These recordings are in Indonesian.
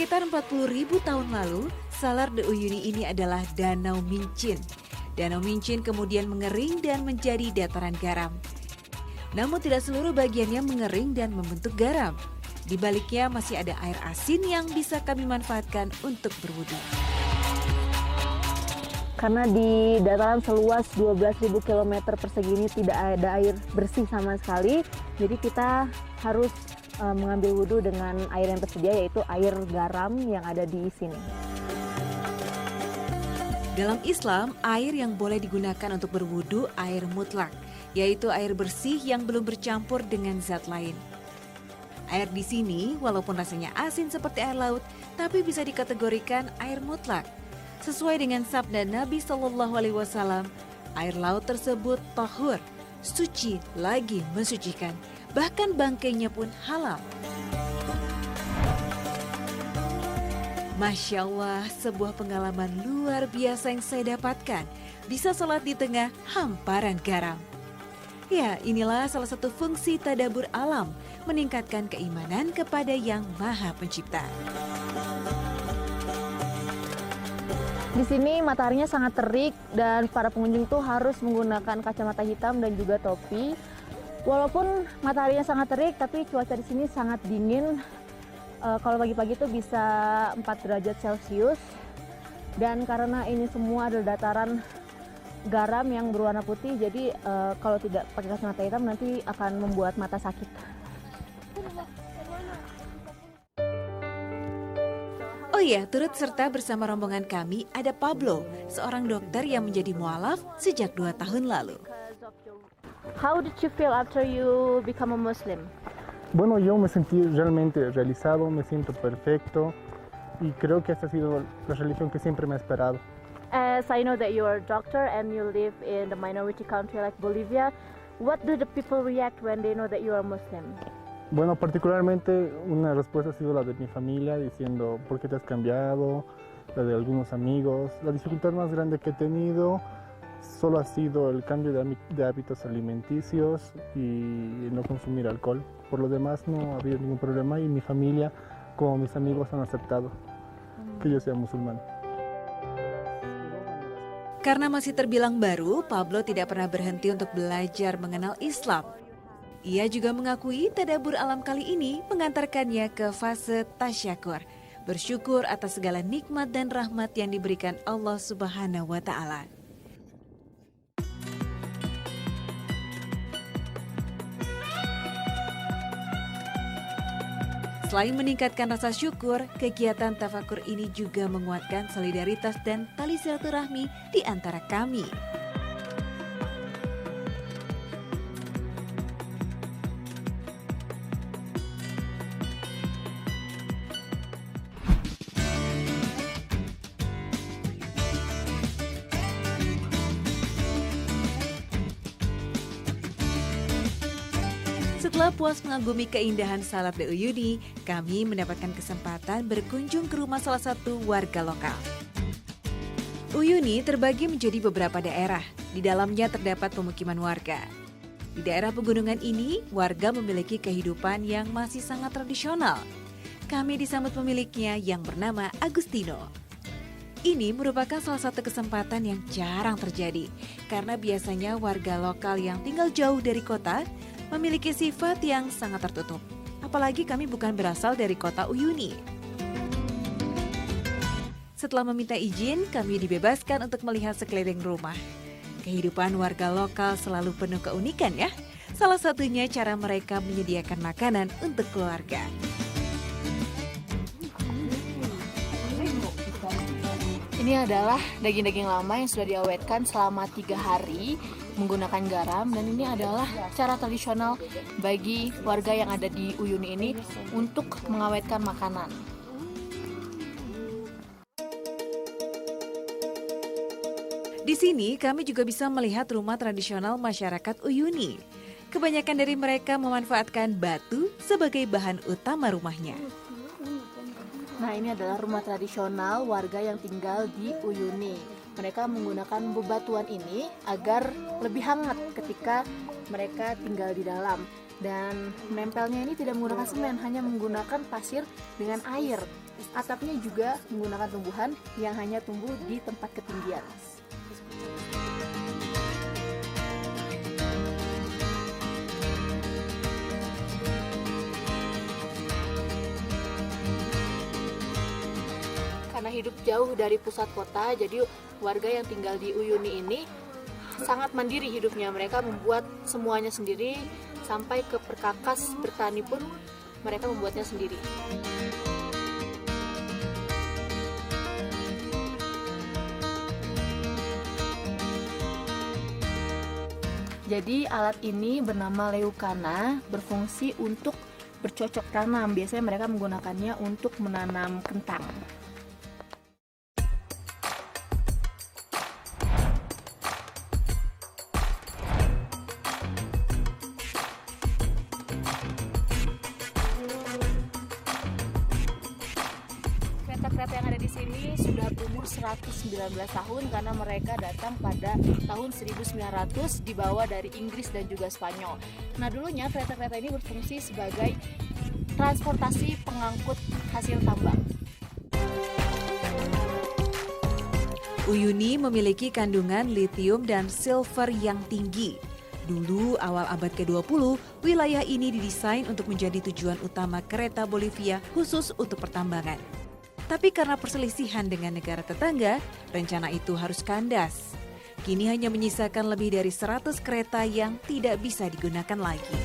Sekitar 40.000 tahun lalu, Salar de Uyuni ini adalah Danau Mincin. Danau Mincin kemudian mengering dan menjadi dataran garam. Namun tidak seluruh bagiannya mengering dan membentuk garam. Di baliknya masih ada air asin yang bisa kami manfaatkan untuk berwudu. Karena di dataran seluas 12.000 km persegi ini tidak ada air bersih sama sekali, jadi kita harus mengambil wudhu dengan air yang tersedia, yaitu air garam yang ada di sini. Dalam Islam, air yang boleh digunakan untuk berwudu air mutlak, yaitu air bersih yang belum bercampur dengan zat lain. Air di sini walaupun rasanya asin seperti air laut, tapi bisa dikategorikan air mutlak. Sesuai dengan sabda Nabi SAW, air laut tersebut tahur, suci lagi mensucikan. Bahkan bangkainya pun halal. Masya Allah, sebuah pengalaman luar biasa yang saya dapatkan. Bisa sholat di tengah hamparan garam. Ya, inilah salah satu fungsi tadabbur alam, meningkatkan keimanan kepada Yang Maha Pencipta. Di sini mataharinya sangat terik dan para pengunjung tuh harus menggunakan kacamata hitam dan juga topi. Walaupun mataharinya sangat terik, tapi cuaca di sini sangat dingin. Kalau pagi-pagi itu bisa 4 derajat Celcius. Dan karena ini semua adalah dataran garam yang berwarna putih, jadi kalau tidak pakai kacamata hitam nanti akan membuat mata sakit. Oh iya, turut serta bersama rombongan kami ada Pablo, seorang dokter yang menjadi mualaf sejak 2 tahun lalu. How did you feel after you become a Muslim? Bueno, yo me sentí realmente realizado, me siento perfecto y creo que esta ha sido la religión que siempre me ha esperado. As I know that you are a doctor and you live in the minority country like Bolivia, what do the people react when they know that you are Muslim? Bueno, particularmente una respuesta ha sido la de mi familia diciendo ¿por qué te has cambiado? La de algunos amigos. La dificultad más grande que he tenido solo ha sido el cambio de hábitos alimenticios y no consumir alcohol. Por lo demás no ha habido ningún problema y mi familia como mis amigos han aceptado que yo sea musulmán. Karena masih terbilang baru, Pablo tidak pernah berhenti untuk belajar mengenal Islam. Ia juga mengakui tadabbur alam kali ini mengantarkannya ke fase tasyakur, bersyukur atas segala nikmat dan rahmat yang diberikan Allah Subhanahu wa Ta'ala. Selain meningkatkan rasa syukur, kegiatan tafakur ini juga menguatkan solidaritas dan tali silaturahmi di antara kami. Setelah puas mengagumi keindahan Salar de Uyuni, kami mendapatkan kesempatan berkunjung ke rumah salah satu warga lokal. Uyuni terbagi menjadi beberapa daerah. Di dalamnya terdapat pemukiman warga. Di daerah pegunungan ini, warga memiliki kehidupan yang masih sangat tradisional. Kami disambut pemiliknya yang bernama Agustino. Ini merupakan salah satu kesempatan yang jarang terjadi, karena biasanya warga lokal yang tinggal jauh dari kota memiliki sifat yang sangat tertutup. Apalagi kami bukan berasal dari kota Uyuni. Setelah meminta izin, kami dibebaskan untuk melihat sekeliling rumah. Kehidupan warga lokal selalu penuh keunikan ya. Salah satunya cara mereka menyediakan makanan untuk keluarga. Ini adalah daging-daging lama yang sudah diawetkan selama 3 hari menggunakan garam, dan ini adalah cara tradisional bagi warga yang ada di Uyuni ini untuk mengawetkan makanan. Di sini kami juga bisa melihat rumah tradisional masyarakat Uyuni. Kebanyakan dari mereka memanfaatkan batu sebagai bahan utama rumahnya. Nah, ini adalah rumah tradisional warga yang tinggal di Uyuni. Mereka menggunakan bebatuan ini agar lebih hangat ketika mereka tinggal di dalam. Dan menempelnya ini tidak menggunakan semen, hanya menggunakan pasir dengan air. Atapnya juga menggunakan tumbuhan yang hanya tumbuh di tempat ketinggian. Karena hidup jauh dari pusat kota, jadi warga yang tinggal di Uyuni ini sangat mandiri hidupnya. Mereka membuat semuanya sendiri, sampai ke perkakas bertani pun mereka membuatnya sendiri. Jadi alat ini bernama Leukana, berfungsi untuk bercocok tanam. Biasanya mereka menggunakannya untuk menanam kentang. Kereta-kereta yang ada di sini sudah berumur 119 tahun karena mereka datang pada tahun 1900 dibawa dari Inggris dan juga Spanyol. Nah, dulunya kereta-kereta ini berfungsi sebagai transportasi pengangkut hasil tambang. Uyuni memiliki kandungan litium dan silver yang tinggi. Dulu awal abad ke-20, wilayah ini didesain untuk menjadi tujuan utama kereta Bolivia khusus untuk pertambangan. Tapi karena perselisihan dengan negara tetangga, rencana itu harus kandas. Kini hanya menyisakan lebih dari 100 kereta yang tidak bisa digunakan lagi.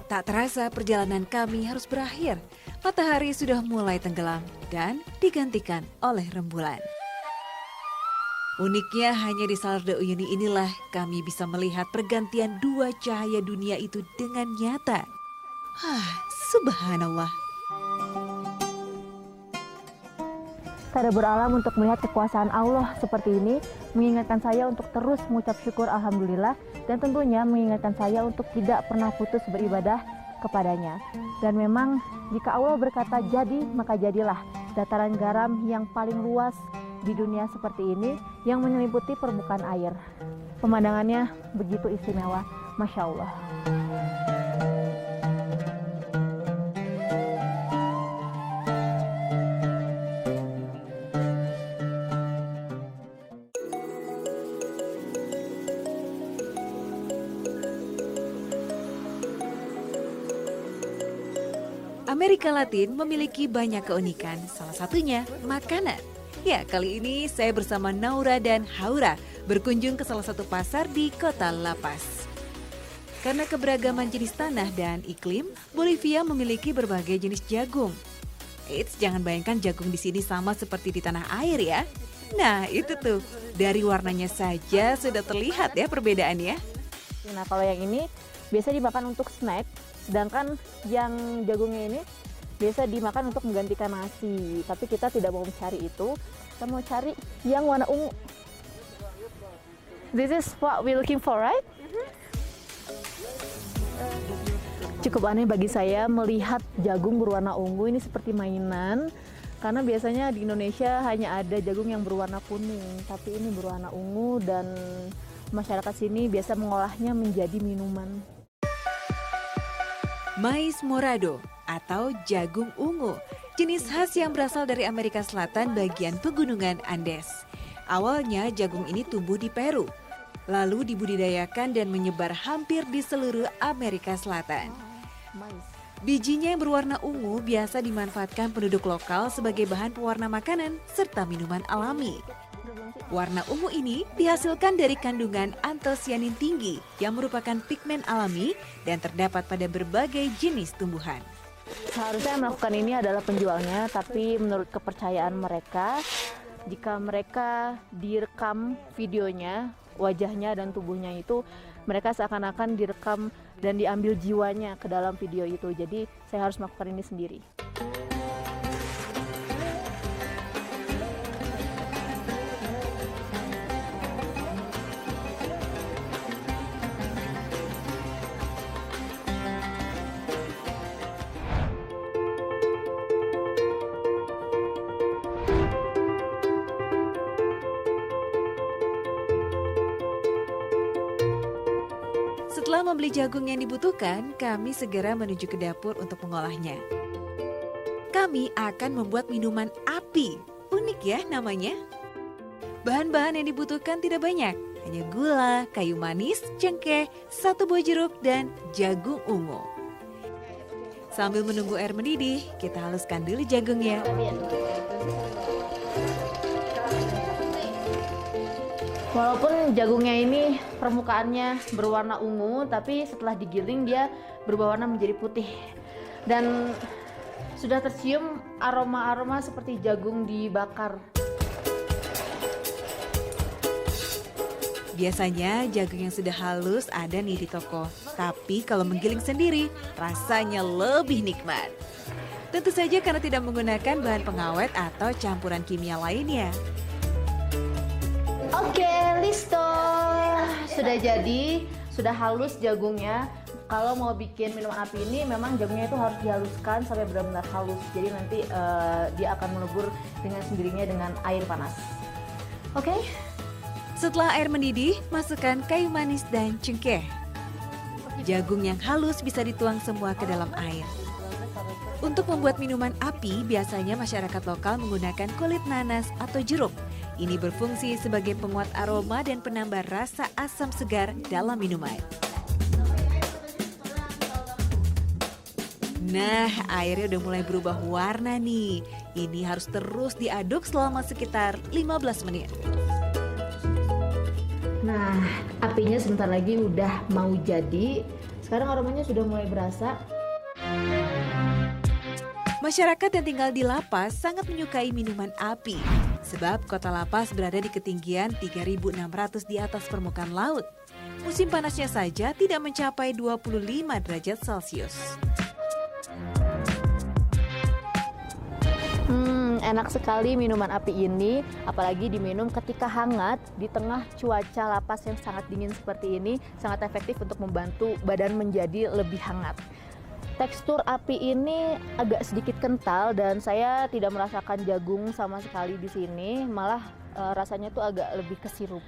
Tak terasa perjalanan kami harus berakhir. Matahari sudah mulai tenggelam dan digantikan oleh rembulan. Uniknya hanya di Salar Uyuni inilah kami bisa melihat pergantian dua cahaya dunia itu dengan nyata. Subhanallah. Tadabur alam untuk melihat kekuasaan Allah seperti ini mengingatkan saya untuk terus mengucap syukur alhamdulillah, dan tentunya mengingatkan saya untuk tidak pernah putus beribadah kepadanya. Dan memang jika Allah berkata jadi, maka jadilah. Dataran garam yang paling luas di dunia seperti ini yang menyelimuti permukaan air. Pemandangannya begitu istimewa, Masya Allah. Amerika Latin memiliki banyak keunikan, salah satunya makanan. Ya, kali ini saya bersama Naura dan Haura berkunjung ke salah satu pasar di kota La Paz. Karena keberagaman jenis tanah dan iklim, Bolivia memiliki berbagai jenis jagung. Eits, jangan bayangkan jagung di sini sama seperti di tanah air ya. Nah, itu tuh, dari warnanya saja sudah terlihat ya perbedaannya. Nah, kalau yang ini biasa dimakan untuk snack, sedangkan yang jagungnya ini biasa dimakan untuk menggantikan nasi. Tapi kita tidak mau mencari itu, kita mau cari yang warna ungu. This is what we're looking for, right? Cukup aneh bagi saya melihat jagung berwarna ungu ini seperti mainan. Karena biasanya di Indonesia hanya ada jagung yang berwarna kuning, tapi ini berwarna ungu dan masyarakat sini biasa mengolahnya menjadi minuman. Mais morado atau jagung ungu, jenis khas yang berasal dari Amerika Selatan bagian pegunungan Andes. Awalnya jagung ini tumbuh di Peru, lalu dibudidayakan dan menyebar hampir di seluruh Amerika Selatan. Bijinya yang berwarna ungu biasa dimanfaatkan penduduk lokal sebagai bahan pewarna makanan serta minuman alami. Warna ungu ini dihasilkan dari kandungan antosianin tinggi yang merupakan pigmen alami dan terdapat pada berbagai jenis tumbuhan. Seharusnya yang melakukan ini adalah penjualnya, tapi menurut kepercayaan mereka, jika mereka direkam videonya, wajahnya dan tubuhnya itu, mereka seakan-akan direkam dan diambil jiwanya ke dalam video itu. Jadi saya harus melakukan ini sendiri. Setelah membeli jagung yang dibutuhkan, kami segera menuju ke dapur untuk mengolahnya. Kami akan membuat minuman api. Unik ya namanya. Bahan-bahan yang dibutuhkan tidak banyak. Hanya gula, kayu manis, cengkeh, 1 buah jeruk, dan jagung ungu. Sambil menunggu air mendidih, kita haluskan dulu jagungnya. Walaupun jagungnya ini permukaannya berwarna ungu, tapi setelah digiling dia berubah warna menjadi putih. Dan sudah tercium aroma-aroma seperti jagung dibakar. Biasanya jagung yang sudah halus ada nih di toko. Tapi kalau menggiling sendiri, rasanya lebih nikmat. Tentu saja karena tidak menggunakan bahan pengawet atau campuran kimia lainnya. Oke, listo. Sudah jadi, sudah halus jagungnya. Kalau mau bikin minuman api ini memang jagungnya itu harus dihaluskan sampai benar-benar halus. Jadi nanti dia akan melebur dengan sendirinya dengan air panas. Oke. Setelah air mendidih, masukkan kayu manis dan cengkeh. Jagung yang halus bisa dituang semua ke dalam air. Untuk membuat minuman api, biasanya masyarakat lokal menggunakan kulit nanas atau jeruk. Ini berfungsi sebagai penguat aroma dan penambah rasa asam segar dalam minuman. Nah, airnya udah mulai berubah warna nih. Ini harus terus diaduk selama sekitar 15 menit. Nah, apinya sebentar lagi udah mau jadi. Sekarang aromanya sudah mulai berasa. Masyarakat yang tinggal di La Paz sangat menyukai minuman api. Sebab kota La Paz berada di ketinggian 3.600 di atas permukaan laut. Musim panasnya saja tidak mencapai 25 derajat Celcius. Enak sekali minuman api ini, apalagi diminum ketika hangat di tengah cuaca La Paz yang sangat dingin seperti ini, sangat efektif untuk membantu badan menjadi lebih hangat. Tekstur api ini agak sedikit kental dan saya tidak merasakan jagung sama sekali di sini, malah rasanya tuh agak lebih ke sirup.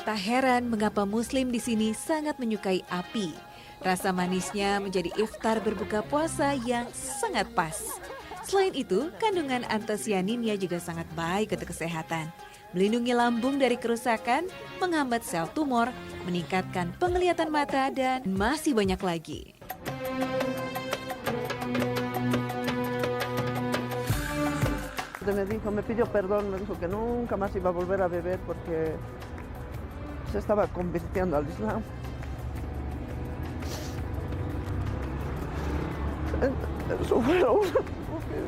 Tak heran mengapa Muslim di sini sangat menyukai api. Rasa manisnya menjadi iftar berbuka puasa yang sangat pas. Selain itu, kandungan antosianinnya juga sangat baik untuk kesehatan. Melindungi lambung dari kerusakan, menghambat sel tumor, meningkatkan penglihatan mata, dan masih banyak lagi. Me pidió perdón, me dijo que nunca más iba a volver a beber porque se estaba convirtiendo al Islam. Eso fue lo único que